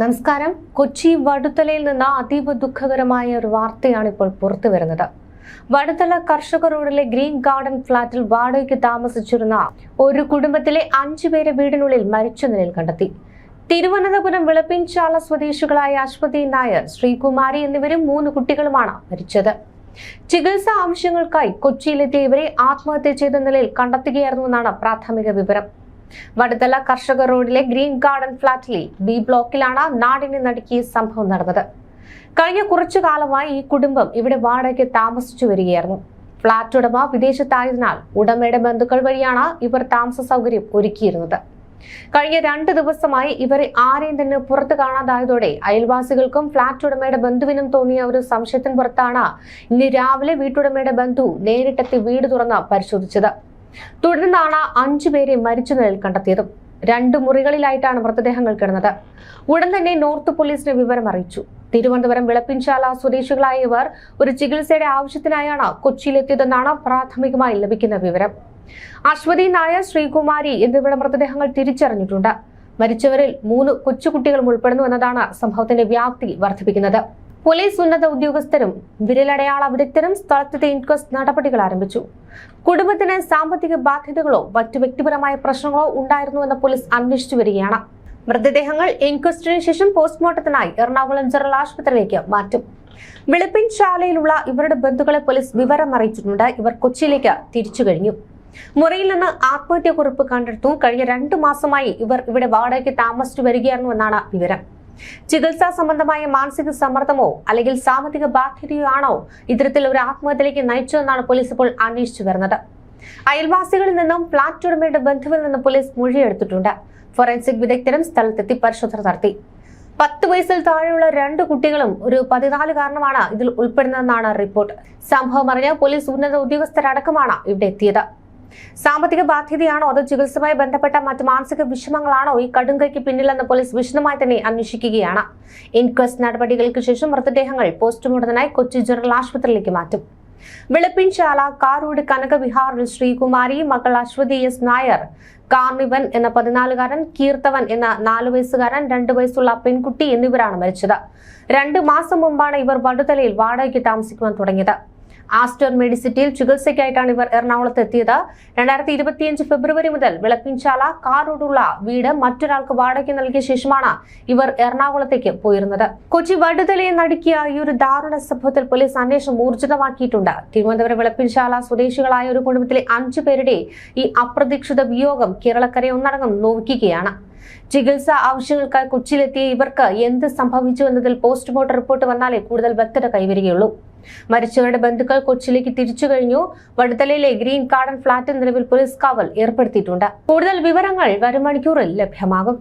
നമസ്കാരം. കൊച്ചി വടുതലയിൽ നിന്ന് അതീവ ദുഃഖകരമായ ഒരു വാർത്തയാണ് ഇപ്പോൾ പുറത്തു വരുന്നത്. വടുതല കർഷക റോഡിലെ ഗ്രീൻ ഗാർഡൻ ഫ്ളാറ്റിൽ വാടകയ്ക്ക് താമസിച്ചിരുന്ന ഒരു കുടുംബത്തിലെ 5 പേരെ വീടിനുള്ളിൽ മരിച്ച നിലയിൽ കണ്ടെത്തി. തിരുവനന്തപുരം വിളപ്പിൻചാല സ്വദേശികളായ അശ്വതി നായർ, ശ്രീകുമാരി എന്നിവരും 3 കുട്ടികളുമാണ് മരിച്ചത്. ചികിത്സാ ആവശ്യങ്ങൾക്കായി കൊച്ചിയിലെത്തിയ ഇവരെ ആത്മഹത്യ ചെയ്ത നിലയിൽ കണ്ടെത്തുകയായിരുന്നുവെന്നാണ് പ്രാഥമിക വിവരം. വടുതല കർഷക റോഡിലെ ഗ്രീൻ ഗാർഡൻ ഫ്ളാറ്റിലെ ബി ബ്ലോക്കിലാണ് നാടിനെ നടുക്കിയ സംഭവം നടന്നത്. കഴിഞ്ഞ കുറച്ചു കാലമായി ഈ കുടുംബം ഇവിടെ വാടകയ്ക്ക് താമസിച്ചു വരികയായിരുന്നു. ഫ്ളാറ്റ് ഉടമ വിദേശത്തായതിനാൽ ഉടമയുടെ ബന്ധുക്കൾ വഴിയാണ് ഇവർ താമസ സൗകര്യം ഒരുക്കിയിരുന്നത്. കഴിഞ്ഞ 2 ദിവസമായി ഇവരെ ആരെയും തന്നെ പുറത്ത് കാണാതായതോടെ അയൽവാസികൾക്കും ഫ്ളാറ്റ് ഉടമയുടെ ബന്ധുവിനും തോന്നിയ ഒരു സംശയത്തിന് പുറത്താണ് ഇന്ന് രാവിലെ വീട്ടുടമയുടെ ബന്ധു നേരിട്ടെത്തി വീട് തുറന്ന് പരിശോധിച്ചത്. തുടർന്നാണ് 5 പേരെ മരിച്ച നിലയിൽ കണ്ടെത്തിയതും. 2 മുറികളിലായിട്ടാണ് മൃതദേഹങ്ങൾ കിടന്നത്. ഉടൻ തന്നെ നോർത്ത് പോലീസിനെ വിവരം അറിയിച്ചു. തിരുവനന്തപുരം വിളപ്പിൻചാല സ്വദേശികളായ ഇവർ ഒരു ചികിത്സയുടെ ആവശ്യത്തിനായാണ് കൊച്ചിയിലെത്തിയതെന്നാണ് പ്രാഥമികമായി ലഭിക്കുന്ന വിവരം. അശ്വതി നായർ, ശ്രീകുമാരി എന്നിവരുടെ മൃതദേഹങ്ങൾ തിരിച്ചറിഞ്ഞിട്ടുണ്ട്. മരിച്ചവരിൽ 3 കൊച്ചുകുട്ടികളും ഉൾപ്പെടുന്നു എന്നതാണ് സംഭവത്തിന്റെ വ്യാപ്തി വർദ്ധിപ്പിക്കുന്നത്. പോലീസ് ഉന്നത ഉദ്യോഗസ്ഥരും വിരലടയാള വിദഗ്ധരും സ്ഥലത്തെത്തി ഇൻക്വസ്റ്റ് നടപടികൾ ആരംഭിച്ചു. കുടുംബത്തിന് സാമ്പത്തിക ബാധ്യതകളോ മറ്റു വ്യക്തിപരമായ പ്രശ്നങ്ങളോ ഉണ്ടായിരുന്നുവെന്ന് പോലീസ് അന്വേഷിച്ചു വരികയാണ്. മൃതദേഹങ്ങൾ ഇൻക്വസ്റ്റിന് ശേഷം പോസ്റ്റ്മോർട്ടത്തിനായി എറണാകുളം ജനറൽ ആശുപത്രിയിലേക്ക് മാറ്റും. വിളപ്പിൻചാലയിലുള്ള ഇവരുടെ ബന്ധുക്കളെ പോലീസ് വിവരം അറിയിച്ചിട്ടുണ്ട്. ഇവർ കൊച്ചിയിലേക്ക് തിരിച്ചു കഴിഞ്ഞു. മുറിയിൽ നിന്ന് ആത്മഹത്യക്കുറിപ്പ് കണ്ടെടുത്തു. കഴിഞ്ഞ 2 മാസമായി ഇവർ ഇവിടെ വാടകയ്ക്ക് താമസിച്ചു വരികയായിരുന്നുവെന്നാണ് വിവരം. ചികിത്സാ സംബന്ധമായ മാനസിക സമ്മർദ്ദമോ അല്ലെങ്കിൽ സാമ്പത്തിക ബാധ്യതയോ ആണോ ഇത്തരത്തിൽ ഒരു ആത്മഹത്യയിലേക്ക് നയിച്ചതെന്നാണ് പോലീസ് ഇപ്പോൾ അന്വേഷിച്ചു വരുന്നത്. അയൽവാസികളിൽ നിന്നും ഫ്ളാറ്റ് ഉടമയുടെ ബന്ധുവിൽ നിന്നും പോലീസ് മൊഴിയെടുത്തിട്ടുണ്ട്. ഫോറൻസിക് വിദഗ്ധരും സ്ഥലത്തെത്തി പരിശോധന നടത്തി. 10 വയസ്സിൽ താഴെയുള്ള 2 കുട്ടികളും ഒരു 14-കാരനുമാണ് ഇതിൽ ഉൾപ്പെടുന്നതെന്നാണ് റിപ്പോർട്ട്. സംഭവം അറിഞ്ഞ പോലീസ് ഉന്നത ഉദ്യോഗസ്ഥരടക്കമാണ് ഇവിടെ എത്തിയത്. സാമ്പത്തിക ബാധ്യതയാണോ അതോ ചികിത്സയുമായി ബന്ധപ്പെട്ട മറ്റ് മാനസിക വിഷമങ്ങളാണോ ഈ കടുംകൈക്ക് പിന്നിലെന്ന് പോലീസ് വിശദമായി തന്നെ അന്വേഷിക്കുകയാണ്. ഇൻക്വസ്റ്റ് നടപടികൾക്ക് ശേഷം മൃതദേഹങ്ങൾ പോസ്റ്റ്മോർട്ടത്തിനായി കൊച്ചി ജനറൽ ആശുപത്രിയിലേക്ക് മാറ്റും. വിളപ്പിൻചാല കാരോട് കനകവിഹാറിൽ ശ്രീകുമാരി, മകൾ അശ്വതി എസ് നായർ, കാർണിവൻ എന്ന 14-കാരൻ, കീർത്തവൻ എന്ന 4 വയസ്സുകാരൻ, 2 വയസ്സുള്ള പെൺകുട്ടി എന്നിവരാണ് മരിച്ചത്. 2 മാസം മുമ്പാണ് ഇവർ വടുതലയിൽ വാടകയ്ക്ക് താമസിക്കുവാൻ തുടങ്ങിയത്. ആസ്റ്റർ മെഡിസിറ്റിയിൽ ചികിത്സയ്ക്കായിട്ടാണ് ഇവർ എറണാകുളത്ത് എത്തിയത്. 2025 ഫെബ്രുവരി മുതൽ വിളപ്പിൻചാല കാറോടുള്ള വീട് മറ്റൊരാൾക്ക് വാടകയ്ക്ക് നൽകിയ ശേഷമാണ് ഇവർ എറണാകുളത്തേക്ക് പോയിരുന്നത്. കൊച്ചി വടുതലയെ നടുക്കിയ ഈ ഒരു ദാരുണ സംഭവത്തിൽ പോലീസ് അന്വേഷണം ഊർജിതമാക്കിയിട്ടുണ്ട്. തിരുവനന്തപുരം വിളപ്പിൻചാല സ്വദേശികളായ ഒരു കുടുംബത്തിലെ 5 പേരുടെ ഈ അപ്രതീക്ഷിത വിയോഗം കേരളക്കരയെ ഒന്നടങ്കം നോവിക്കുകയാണ്. ചികിത്സാ ആവശ്യങ്ങൾക്കായി കൊച്ചിയിലെത്തിയ ഇവർക്ക് എന്ത് സംഭവിച്ചു എന്നതിൽ പോസ്റ്റ്മോർട്ടം റിപ്പോർട്ട് വന്നാലേ കൂടുതൽ വ്യക്തത കൈവരികയുള്ളൂ. മരിച്ചവരുടെ ബന്ധുക്കൾ കൊച്ചിയിലേക്ക് തിരിച്ചു കഴിഞ്ഞു. വടുതലയിലെ ഗ്രീൻ ഗാർഡൻ ഫ്ളാറ്റ് നിലവിൽ പോലീസ് കാവൽ ഏർപ്പെടുത്തിയിട്ടുണ്ട്. കൂടുതൽ വിവരങ്ങൾ വരും മണിക്കൂറിൽ ലഭ്യമാകും.